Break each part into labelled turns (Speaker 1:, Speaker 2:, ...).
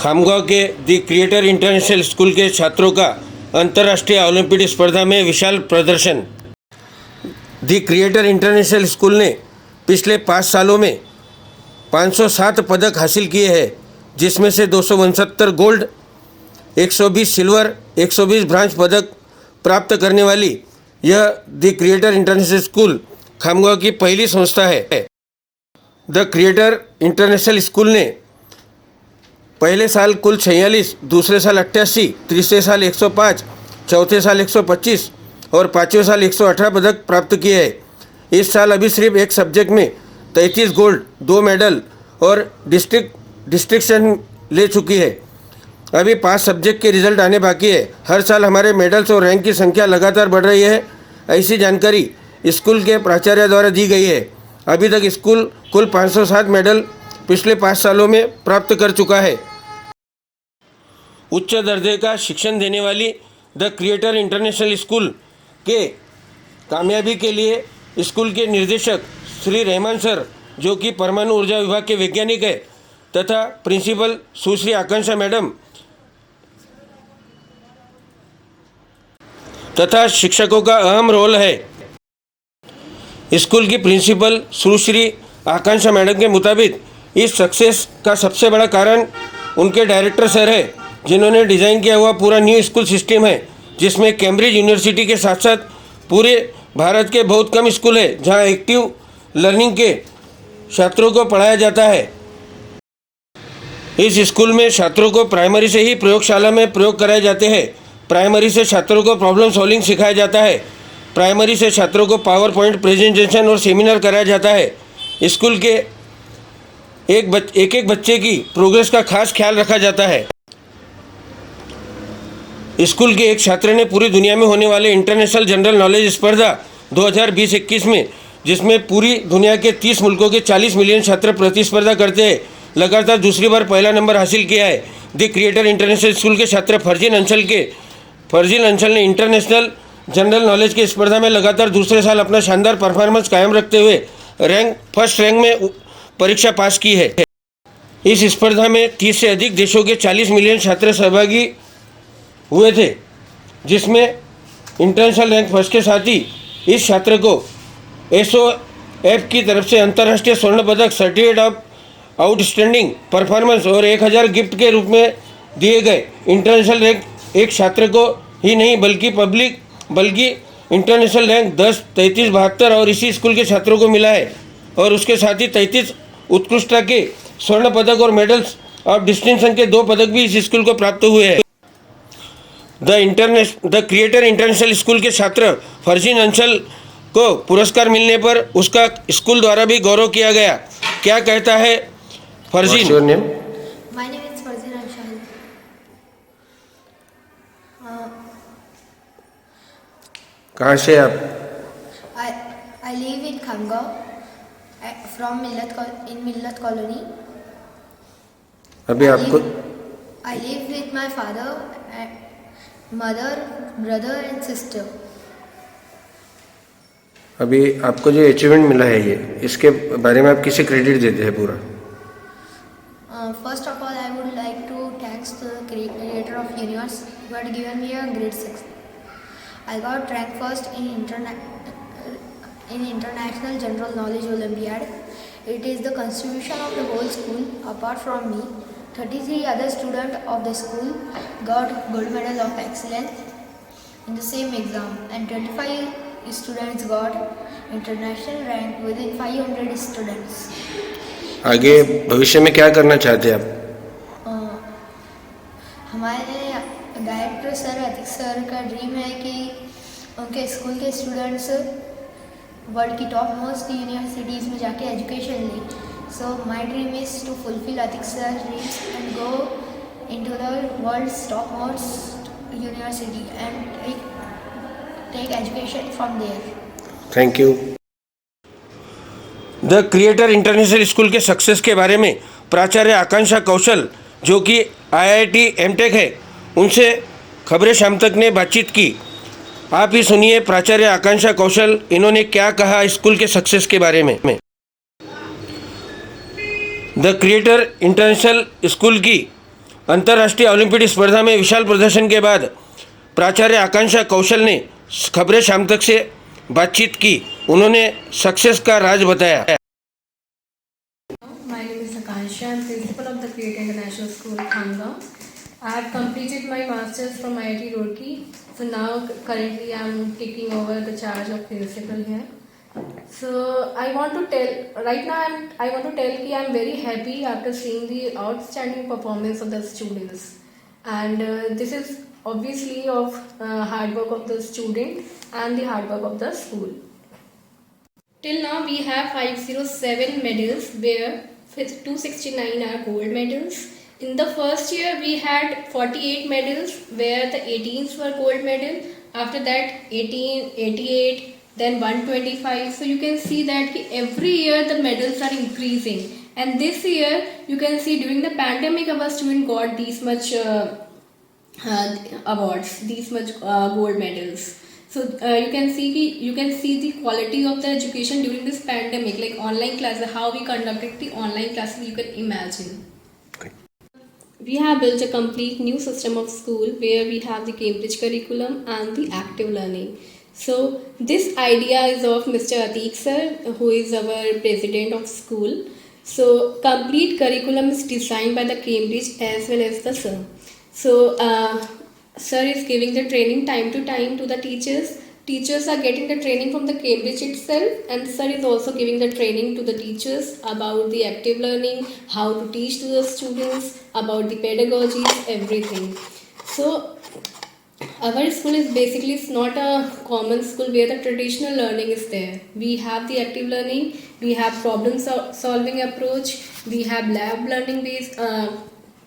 Speaker 1: खामगांव के दी creator international school के छात्रों का अंतर्राष्ट्रीय ओलंपिक स्पर्धा में विशाल प्रदर्शन। दी क्रिएटर इंटरनेशनल स्कूल ने पिछले 5 सालों में 507 पदक हासिल किए हैं, जिसमें से 269 गोल्ड, 120 सिल्वर, 120 ब्रांज पदक प्राप्त करने वाली यह दी क्रिएटर इंटरनेशनल स्कूल खामगांव की पहली संस्था है। द क्रिएटर इंटरनेशनल स्कूल ने पहले साल कुल 46, दूसरे साल 88, तीसरे साल 105, चौथे साल 125 और पाँचवें साल 118 पदक प्राप्त किए हैं। इस साल अभी सिर्फ एक सब्जेक्ट में 33 गोल्ड, 2 मेडल और डिस्ट्रिक्शन ले चुकी है। अभी 5 सब्जेक्ट के रिजल्ट आने बाकी है। हर साल हमारे मेडल्स और रैंक की संख्या लगातार बढ़ रही है, ऐसी जानकारी स्कूल के प्राचार्य द्वारा दी गई है। अभी तक स्कूल कुल 507 मेडल पिछले 5 सालों में प्राप्त कर चुका है। उच्च दर्जे का शिक्षण देने वाली द क्रिएटर इंटरनेशनल स्कूल के कामयाबी के लिए स्कूल के निर्देशक श्री रहमान सर, जो कि परमाणु ऊर्जा विभाग के वैज्ञानिक है, तथा प्रिंसिपल सुश्री आकांक्षा मैडम तथा शिक्षकों का अहम रोल है। स्कूल की प्रिंसिपल सुश्री आकांक्षा मैडम के मुताबिक इस सक्सेस का सबसे बड़ा कारण उनके डायरेक्टर सर है, जिन्होंने डिज़ाइन किया हुआ पूरा न्यू स्कूल सिस्टम है, जिसमें कैम्ब्रिज यूनिवर्सिटी के साथ साथ पूरे भारत के बहुत कम स्कूल है जहां एक्टिव लर्निंग के छात्रों को पढ़ाया जाता है। इस स्कूल में छात्रों को प्राइमरी से ही प्रयोगशाला में प्रयोग कराए जाते हैं। प्राइमरी से छात्रों को प्रॉब्लम सॉल्विंग सिखाया जाता है। प्राइमरी से छात्रों को पावर पॉइंट प्रेजेंटेशन और सेमिनार कराया जाता है। स्कूल के एक बच्चे की प्रोग्रेस का खास ख्याल रखा जाता है। स्कूल के एक छात्र ने पूरी दुनिया में होने वाले इंटरनेशनल जनरल नॉलेज स्पर्धा 2020-21 में, जिसमें पूरी दुनिया के 30 मुल्कों के 40 मिलियन छात्र प्रतिस्पर्धा करते हैं, लगातार दूसरी बार पहला नंबर हासिल किया है। द क्रिएटर इंटरनेशनल स्कूल के छात्र फर्जिन अंचल ने इंटरनेशनल जनरल नॉलेज की स्पर्धा में लगातार दूसरे साल अपना शानदार परफॉर्मेंस कायम रखते हुए फर्स्ट रैंक में परीक्षा पास की है। इस स्पर्धा में 30 से अधिक देशों के 40 मिलियन छात्र सहभागी हुए थे, जिसमें इंटरनेशनल रैंक फर्स्ट के साथ ही इस छात्र को SOF की तरफ से अंतर्राष्ट्रीय स्वर्ण पदक, सर्टिफिकेट ऑफ आउटस्टैंडिंग परफॉर्मेंस और 1000 गिफ्ट के रूप में दिए गए। इंटरनेशनल रैंक एक छात्र को ही नहीं बल्कि इंटरनेशनल रैंक 10, 33, 72 और इसी स्कूल के छात्रों को मिला है, और उसके साथ ही 33 उत्कृष्टता के स्वर्ण पदक और मेडल्स ऑफ डिस्टिंक्शन के 2 पदक भी इस स्कूल को प्राप्त हुए हैं। द क्रिएटर इंटरनेशनल स्कूल के छात्र फर्जिन अंचल को पुरस्कार मिलने पर उसका स्कूल द्वारा भी गौरव किया गया। क्या कहता है फर्जिन?
Speaker 2: My name is Farzin Anshal.
Speaker 1: कहाँ से आप?
Speaker 2: I live in Khamgaon from Millat Colony.
Speaker 1: अभी आपको
Speaker 2: I live with my father, mother, brother and sister.
Speaker 1: अभी आपको जो अचीवमेंट मिला है इसके बारे में आप किसे क्रेडिट देते हैं पूरा?
Speaker 2: First of all, I would like to thank the creator of universe who had given me a great success. I got ranked first in International General Knowledge Olympiad. It is the contribution of the whole school. Apart from me, 33 other students of the school got gold medal of excellence in the same exam, and 25 students got international rank within 500 students.
Speaker 1: आगे भविष्य में क्या करना चाहते हैं आप?
Speaker 2: हमारे director sir Atiq sir का ड्रीम है कि उनके स्कूल के स्टूडेंट्स वर्ल्ड की टॉप मोस्ट यूनिवर्सिटीज़ में जाके एजुकेशन लें। So my dream is to fulfil Atiq sir dreams and go into the world's top most university and take education from there.
Speaker 1: Thank you. The creator international school के success के बारे में प्राचार्य आकांक्षा कौशल, जो कि IIT MTech है, उनसे खबरें शाम तक ने बातचीत की। आप ही सुनिए प्राचार्य आकांक्षा कौशल, इन्होंने क्या कहा स्कूल के सक्सेस के बारे में। द क्रिएटर इंटरनेशनल स्कूल की अंतर्राष्ट्रीय ओलंपिक स्पर्धा में विशाल प्रदर्शन के बाद प्राचार्य आकांक्षा कौशल ने खबरें शाम तक से बातचीत की। उन्होंने सक्सेस का राज बताया।
Speaker 3: My name is Akansha. I'm principal of the Create International School, Khangaon. I have completed my masters from IIT Roorkee. So now currently I'm taking over the charge of principal here. So I want to tell right now. I want to tell that I'm very happy after seeing the outstanding performance of the students, and this is obviously of hard work of the student and the hard work of the school. Till now, we have 507 medals, where 269 are gold medals. In the first year, we had 48 medals, where the 18s were gold medal. After that, 18, 88, then 125. So you can see that every year the medals are increasing. And this year, you can see during the pandemic, our student got these much awards, these much gold medals. So you can see the quality of the education during this pandemic, like online classes, how we conducted the online classes. You can imagine. We have built a complete new system of school where we have the Cambridge curriculum and the active learning. So this idea is of Mr. Atik sir, who is our president of school. So complete curriculum is designed by the Cambridge as well as the sir. So sir is giving the training time to time to the teachers. Teachers are getting the training from the Cambridge itself, and sir is also giving the training to the teachers about the active learning, how to teach to the students, about the pedagogies, everything. So our school is basically, it's not a common school where the traditional learning is there. We have the active learning, we have problem solving approach, we have lab learning based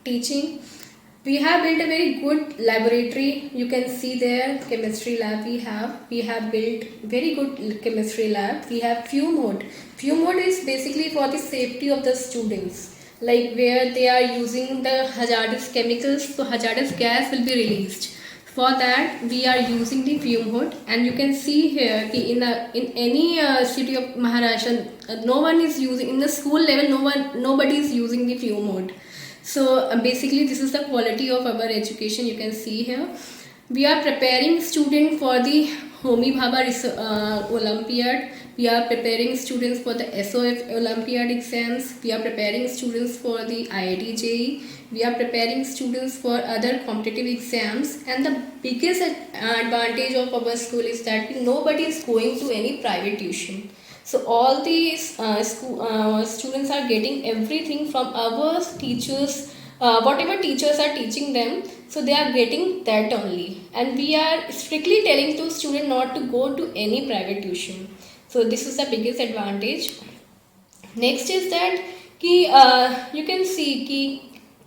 Speaker 3: teaching. We have built a very good laboratory. You can see there chemistry lab we have built very good chemistry lab. We have fume hood. Fume hood is basically for the safety of the students, like where they are using the hazardous chemicals, so hazardous gas will be released. For that we are using the fume hood, and you can see here in any city of Maharashtra, no one is using, in the school level, nobody is using the fume hood. So basically this is the quality of our education. You can see here we are preparing students for the Homi Bhabha Olympiad. We are preparing students for the SOF Olympiad exams. We are preparing students for the IIT JEE. We are preparing students for other competitive exams. And the biggest advantage of our school is that nobody is going to any private tuition. So all these students are getting everything from our teachers, whatever teachers are teaching them, so they are getting that only. And we are strictly telling to students not to go to any private tuition. So this is the biggest advantage. Next is that you can see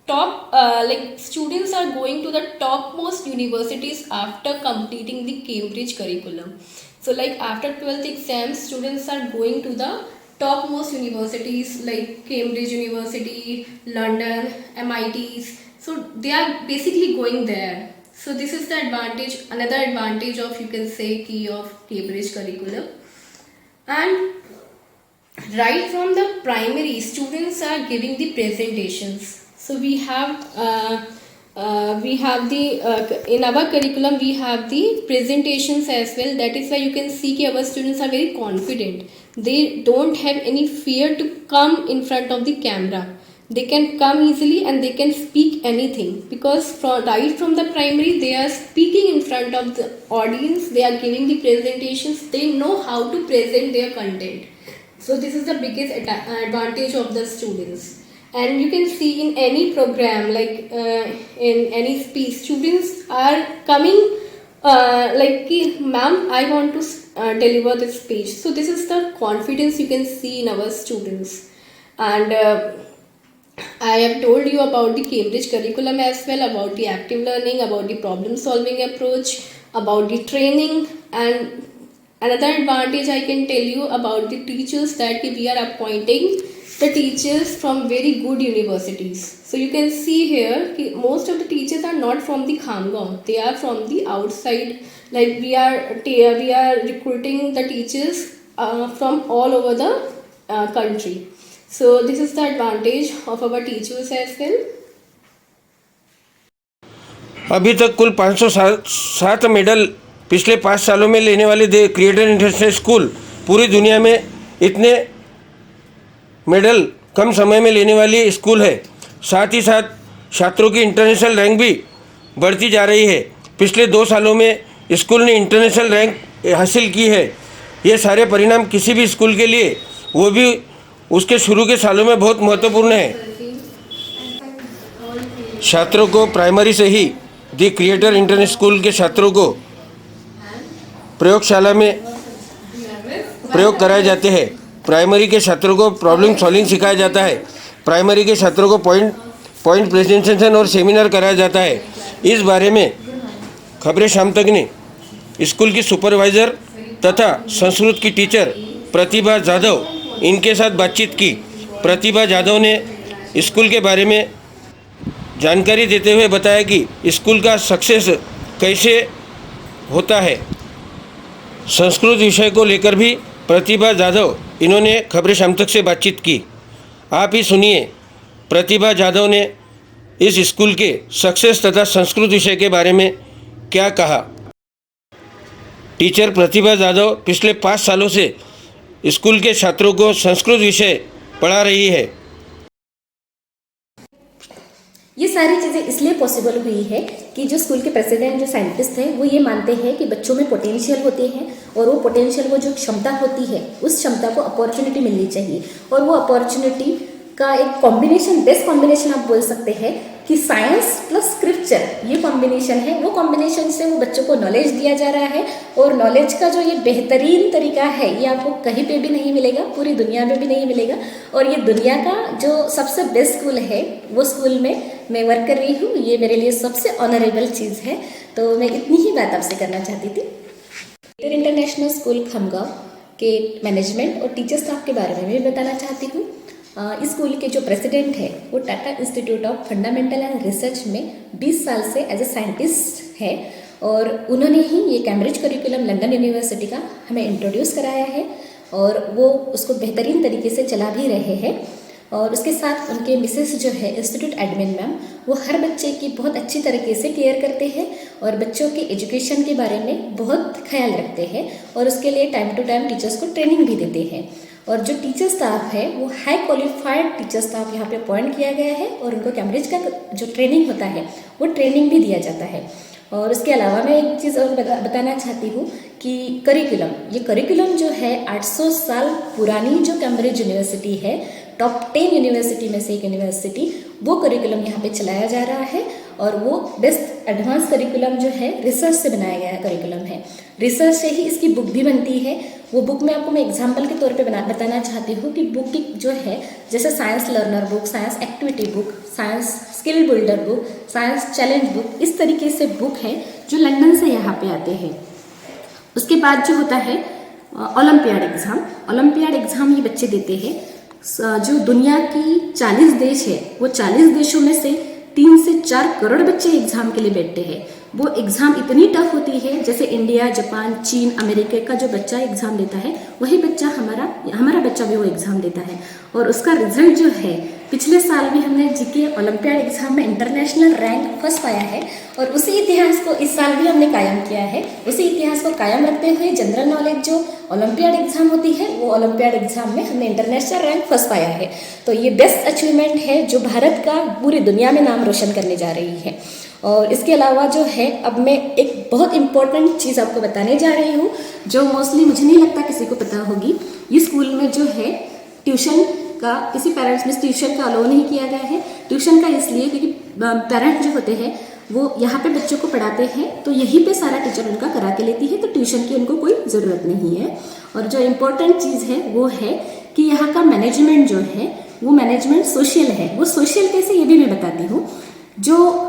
Speaker 3: top like students are going to the topmost universities after completing the Cambridge curriculum. So like after 12th exams, students are going to the topmost universities like Cambridge University, London, MITs. So they are basically going there. So this is the advantage, another advantage of, you can say, key of Cambridge curriculum. And right from the primary, students are giving the presentations. So we have in our curriculum we have the presentations as well. That is why you can see our students are very confident. They don't have any fear to come in front of the camera. They can come easily and they can speak anything, because right from the primary they are speaking in front of the audience. They are giving the presentations. They know how to present their content. So this is the biggest advantage of the students. And you can see in any program, like in any speech, students are coming like, ma'am, I want to deliver this speech. So this is the confidence you can see in our students. And I have told you about the Cambridge curriculum as well, about the active learning, about the problem solving approach, about the training. And another advantage I can tell you about the teachers, that we are appointing the teachers from very good universities. So you can see here most of the teachers are not from the Khangaon, they are from the outside. Like we are recruiting the teachers from all over the country. So this is the advantage of our teachers as well.
Speaker 1: अभी तक कुल 507 medal पिछले 5 सालों में लेने वाले the creator international school पूरी दुनिया में इतने मेडल कम समय में लेने वाली स्कूल है। साथ ही साथ छात्रों की इंटरनेशनल रैंक भी बढ़ती जा रही है। पिछले 2 सालों में स्कूल ने इंटरनेशनल रैंक हासिल की है। ये सारे परिणाम किसी भी स्कूल के लिए, वो भी उसके शुरू के सालों में, बहुत महत्वपूर्ण है। छात्रों को प्राइमरी से ही द क्रिएटर इंटरनेशनल स्कूल के छात्रों को प्रयोगशाला में प्रयोग कराए जाते हैं। प्राइमरी के छात्रों को प्रॉब्लम सॉल्विंग सिखाया जाता है। प्राइमरी के छात्रों को पॉइंट प्रेजेंटेशन और सेमिनार कराया जाता है। इस बारे में खबरें शाम तक ने स्कूल की सुपरवाइज़र तथा संस्कृत की टीचर प्रतिभा जाधव इनके साथ बातचीत की। प्रतिभा जाधव ने स्कूल के बारे में जानकारी देते हुए बताया कि स्कूल का सक्सेस कैसे होता है। संस्कृत विषय को लेकर भी प्रतिभा जाधव इन्होंने खबरें शाम तक से बातचीत की। आप ही सुनिए प्रतिभा जाधव ने इस स्कूल के सक्सेस तथा संस्कृत विषय के बारे में क्या कहा। टीचर प्रतिभा जाधव पिछले 5 सालों से स्कूल के छात्रों को संस्कृत विषय पढ़ा रही है।
Speaker 4: ये सारी चीज़ें इसलिए पॉसिबल हुई है कि जो स्कूल के प्रेसिडेंट, जो साइंटिस्ट हैं, वो ये मानते हैं कि बच्चों में पोटेंशियल होते हैं और वो पोटेंशियल, वो जो क्षमता होती है, उस क्षमता को अपॉर्चुनिटी मिलनी चाहिए। और वो अपॉर्चुनिटी का एक कॉम्बिनेशन, बेस्ट कॉम्बिनेशन आप बोल सकते हैं कि साइंस प्लस स्क्रिप्चर, ये कॉम्बिनेशन है। वो कॉम्बिनेशन से वो बच्चों को नॉलेज दिया जा रहा है और नॉलेज का जो ये बेहतरीन तरीका है, ये आपको कहीं पे भी नहीं मिलेगा, पूरी दुनिया में भी नहीं मिलेगा। और ये दुनिया का जो सबसे बेस्ट स्कूल है, वो स्कूल में मैं वर्क कर रही हूँ। ये मेरे लिए सबसे ऑनरेबल चीज़ है। तो मैं इतनी ही बात आपसे करना चाहती थी। क्रिएटर इंटरनेशनल स्कूल खमगांव के मैनेजमेंट और टीचर स्टाफ के बारे में भी बताना चाहती हूँ। इस स्कूल के जो प्रेसिडेंट है वो Tata institute of fundamental and research में 20 साल से एज ए साइंटिस्ट है और उन्होंने ही ये कैम्ब्रिज करिकुलम लंदन यूनिवर्सिटी का हमें इंट्रोड्यूस कराया है और वो उसको बेहतरीन तरीके से चला भी रहे हैं। और उसके साथ उनके मिसेस जो है इंस्टीट्यूट एडमिन मैम, वो हर बच्चे की बहुत अच्छी तरीके से केयर करते हैं और बच्चों के एजुकेशन के बारे में बहुत ख्याल रखते हैं और उसके लिए टाइम टू टाइम टीचर्स को ट्रेनिंग भी देते हैं। और जो टीचर स्टाफ है वो हाई क्वालिफाइड टीचर स्टाफ यहाँ पे अपॉइंट किया गया है और उनको कैम्ब्रिज का जो ट्रेनिंग होता है वो ट्रेनिंग भी दिया जाता है। और उसके अलावा मैं एक चीज़ और बताना चाहती हूँ कि करिकुलम, ये करिकुलम जो है 800 साल पुरानी जो कैम्ब्रिज यूनिवर्सिटी है, टॉप 10 यूनिवर्सिटी में से एक यूनिवर्सिटी, वो करिकुलम यहाँ पे चलाया जा रहा है और वो बेस्ट एडवांस करिकुलम जो है रिसर्च से बनाया गया करिकुलम है। रिसर्च से ही इसकी बुक भी बनती है। वो बुक में आपको मैं एग्जाम्पल के तौर पे बताना चाहती हूँ कि बुक की जो है, जैसे science learner book, science activity book, science skill builder book, science challenge book, इस तरीके से बुक है जो लंदन से यहाँ पे आते हैं। उसके बाद जो होता है ओलंपियाड एग्ज़ाम, ओलंपियाड एग्ज़ाम ये बच्चे देते हैं। जो दुनिया की 40 देश है, वो 40 देशों में से 3 से 4 करोड़ बच्चे एग्ज़ाम के लिए बैठते हैं। वो एग्ज़ाम इतनी टफ होती है, जैसे इंडिया, जापान, चीन, अमेरिका का जो बच्चा एग्ज़ाम देता है, वही बच्चा हमारा बच्चा भी वो एग्ज़ाम देता है। और उसका रिजल्ट जो है, पिछले साल भी हमने जीके ओलंपियाड एग्ज़ाम में इंटरनेशनल रैंक फर्स्ट पाया है और उसी इतिहास को इस साल भी हमने कायम किया है। उसी इतिहास को कायम रखते हुए जनरल नॉलेज जो ओलंपियाड एग्ज़ाम होती है, वो ओलंपियाड एग्ज़ाम में हमने इंटरनेशनल रैंक फर्स्ट पाया है। तो ये बेस्ट अचीवमेंट है जो भारत का पूरी दुनिया में नाम रोशन करने जा रही है। और इसके अलावा जो है, अब मैं एक बहुत इंपॉर्टेंट चीज़ आपको बताने जा रही हूँ जो मोस्टली मुझे नहीं लगता किसी को पता होगी। ये स्कूल में जो है ट्यूशन का, किसी पेरेंट्स में ट्यूशन का अलाउ नहीं किया गया है। ट्यूशन का इसलिए क्योंकि पेरेंट्स जो होते हैं वो यहाँ पे बच्चों को पढ़ाते हैं, तो यहीं पे सारा टीचर उनका करा के लेती है, तो ट्यूशन की उनको कोई ज़रूरत नहीं है। और जो इम्पोर्टेंट चीज़ है वो है कि यहाँ का मैनेजमेंट जो है वो मैनेजमेंट सोशल है। वो सोशल कैसे, ये भी मैं बताती हूँ। जो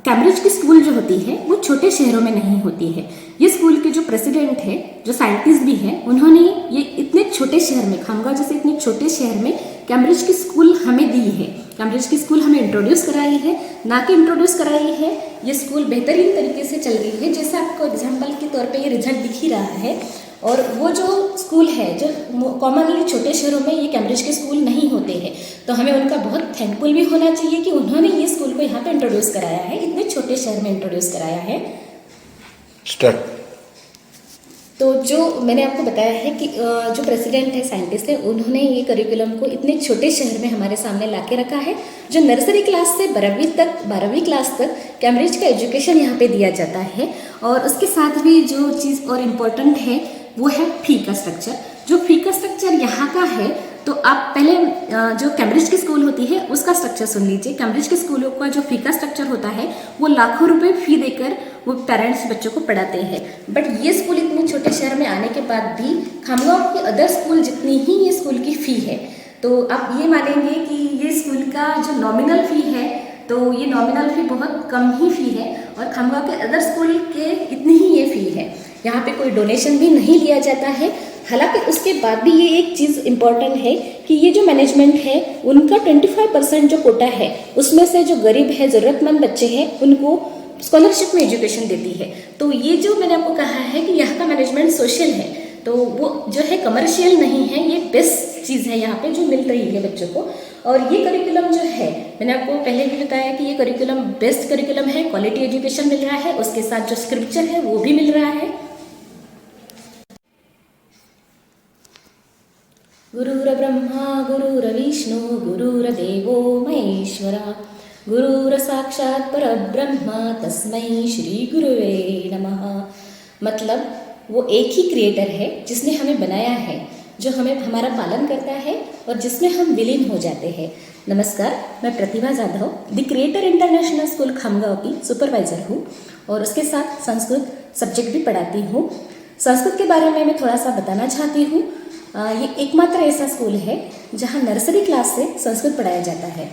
Speaker 4: कैम्ब्रिज की स्कूल जो होती है वो छोटे शहरों में नहीं होती है। ये स्कूल के जो प्रेसिडेंट है, जो साइंटिस्ट भी हैं, उन्होंने ये इतने छोटे शहर में, खमगांव जैसे इतने छोटे शहर में कैम्ब्रिज की स्कूल हमें दी है। कैम्ब्रिज की स्कूल हमें इंट्रोड्यूस कराई है, ना कि इंट्रोड्यूस कराई है, ये स्कूल बेहतरीन तरीके से चल रही है। जैसे आपको एग्जाम्पल के तौर पे ये रिजल्ट दिख ही रहा है। और वो जो स्कूल है जो कॉमनली छोटे शहरों में ये कैम्ब्रिज के स्कूल नहीं होते हैं, तो हमें उनका बहुत थैंकफुल भी होना चाहिए कि उन्होंने ये स्कूल को यहाँ पे इंट्रोड्यूस कराया है, इतने छोटे शहर में इंट्रोड्यूस कराया है।
Speaker 1: स्टार्ट।
Speaker 4: तो जो मैंने आपको बताया है कि जो प्रेसिडेंट है, साइंटिस्ट है, उन्होंने ये करिकुलम को इतने छोटे शहर में हमारे सामने ला के रखा है, जो नर्सरी क्लास से 12वीं क्लास तक कैम्ब्रिज का एजुकेशन यहाँ पे दिया जाता है। और उसके साथ भी जो चीज़ और इम्पोर्टेंट है वो है फी का स्ट्रक्चर। जो फी का स्ट्रक्चर यहाँ का है, तो आप पहले जो कैम्ब्रिज की स्कूल होती है उसका स्ट्रक्चर सुन लीजिए। कैम्ब्रिज के स्कूलों का जो फी का स्ट्रक्चर होता है वो लाखों रुपए फी देकर वो पेरेंट्स बच्चों को पढ़ाते हैं। बट ये स्कूल इतने छोटे शहर में आने के बाद भी खामगांव के अदर स्कूल जितनी ही ये स्कूल की फ़ी है, तो आप ये मानेंगे कि ये स्कूल का जो नॉमिनल फ़ी है, तो ये नॉमिनल फ़ी बहुत कम ही फ़ी है और खामगांव के अदर स्कूल के इतनी ही ये फ़ी है। यहाँ पे कोई डोनेशन भी नहीं लिया जाता है। हालांकि उसके बाद भी ये एक चीज़ इम्पॉर्टेंट है कि ये जो मैनेजमेंट है उनका 25% जो कोटा है उसमें से जो गरीब है, ज़रूरतमंद बच्चे हैं, उनको स्कॉलरशिप में एजुकेशन देती है। तो ये जो मैंने आपको कहा है कि यहाँ का मैनेजमेंट सोशल है, तो वो जो है कमर्शियल नहीं है, ये बेस्ट चीज़ है यहाँ पे जो मिल रही है बच्चों को। और ये करिकुलम जो है, मैंने आपको पहले भी बताया कि ये करिकुलम बेस्ट करिकुलम है, क्वालिटी एजुकेशन मिल रहा है, उसके साथ जो स्क्रिप्चर है वो भी मिल रहा है। गुरुर्ब्रह्मा गुरुर्विष्णु गुरुर्देवो महेश्वरा गुरुर्साक्षात् परब्रह्म तस्मै श्री गुरुवे नमः। मतलब वो एक ही क्रिएटर है जिसने हमें बनाया है, जो हमें हमारा पालन करता है और जिसमें हम विलीन हो जाते हैं। नमस्कार, मैं Pratibha Jadhav the creator international school Khamgaon की सुपरवाइज़र हूँ और उसके साथ संस्कृत सब्जेक्ट भी पढ़ाती हूँ। संस्कृत के बारे में मैं थोड़ा सा बताना चाहती हूँ। ये एकमात्र ऐसा स्कूल है जहाँ नर्सरी क्लास से संस्कृत पढ़ाया जाता है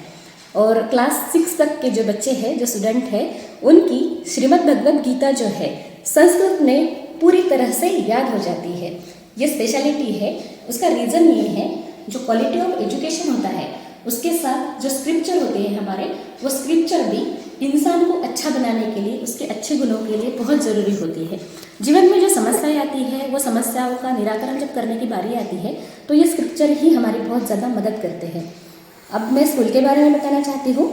Speaker 4: और क्लास 6 तक के जो बच्चे हैं, जो स्टूडेंट हैं, उनकी श्रीमद् भगवद गीता जो है संस्कृत में पूरी तरह से याद हो जाती है। ये स्पेशलिटी है। उसका रीज़न ये है, जो क्वालिटी ऑफ एजुकेशन होता है उसके साथ जो स्क्रिप्चर होते हैं हमारे, वो स्क्रिप्चर भी इंसान को अच्छा बनाने के लिए, उसके अच्छे गुणों के लिए बहुत ज़रूरी होती है। जीवन में जो समस्याएं आती है, वो समस्याओं का निराकरण जब करने की बारी आती है, तो ये स्क्रिप्चर ही हमारी बहुत ज़्यादा मदद करते हैं। अब मैं स्कूल के बारे में बताना चाहती हूँ।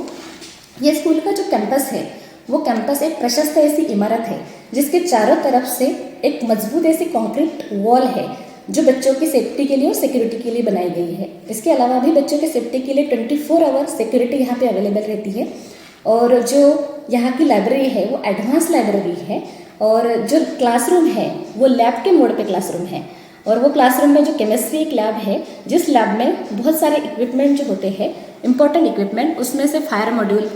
Speaker 4: ये स्कूल का जो कैंपस है, वो कैंपस एक प्रशस्त ऐसी इमारत है जिसके चारों तरफ से एक मजबूत ऐसी कंक्रीट वॉल है जो बच्चों की सेफ्टी के लिए और सिक्योरिटी के लिए बनाई गई है। इसके अलावा भी बच्चों की सेफ्टी के लिए 24 आवर सिक्योरिटी यहाँ पे अवेलेबल रहती है। और जो यहाँ की लाइब्रेरी है वो एडवांस लाइब्रेरी है और जो क्लासरूम है वो लैब के मोड पे क्लासरूम है। और वो क्लासरूम में जो केमिस्ट्री एक लैब है, जिस लैब में बहुत सारे इक्विपमेंट जो होते हैं, इंपॉर्टेंट इक्विपमेंट, उसमें से फायर मॉड्यूल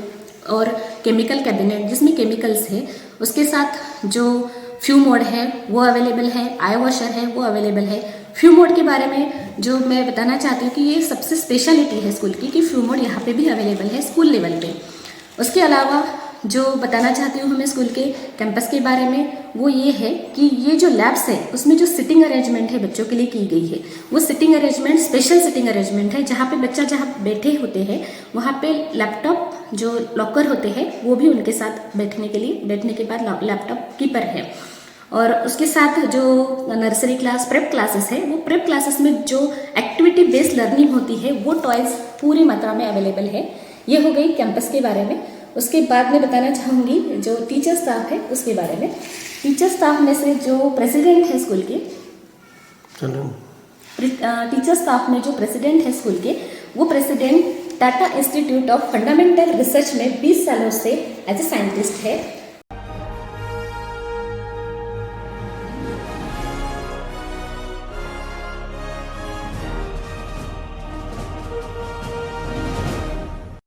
Speaker 4: और केमिकल कैबिनेट जिसमें केमिकल्स है, उसके साथ जो फ्यू मोड है वो अवेलेबल है, आई वॉशर है वो अवेलेबल है। फ्यू मोड के बारे में जो मैं बताना चाहती हूँ कि ये सबसे स्पेशलिटी है स्कूल की कि फ्यू मोड यहाँ पे भी अवेलेबल है स्कूल लेवल पे। उसके अलावा जो बताना चाहती हूँ मैं स्कूल के कैंपस के बारे में, वो ये है कि ये जो लैब्स है उसमें जो सिटिंग अरेंजमेंट है बच्चों के लिए की गई है, वो sitting arrangement special sitting arrangement है, जहाँ पे बच्चा जहाँ बैठे होते हैं वहाँ पे लैपटॉप जो लॉकर होते हैं वो भी उनके साथ बैठने के बाद लैपटॉप कीपर है। और उसके साथ जो नर्सरी क्लास प्रेप क्लासेस है, वो प्रेप क्लासेस में जो एक्टिविटी बेस्ड लर्निंग होती है वो टॉयज़ पूरी मात्रा में अवेलेबल है। ये हो गई कैंपस के बारे में। उसके बाद मैं बताना चाहूँगी जो टीचर स्टाफ है उसके बारे में। टीचर स्टाफ में से जो प्रेसिडेंट है स्कूल के, टीचर स्टाफ में जो प्रेसिडेंट है स्कूल के, वो president Tata institute of fundamental research में 20 सालों से एज ए साइंटिस्ट है।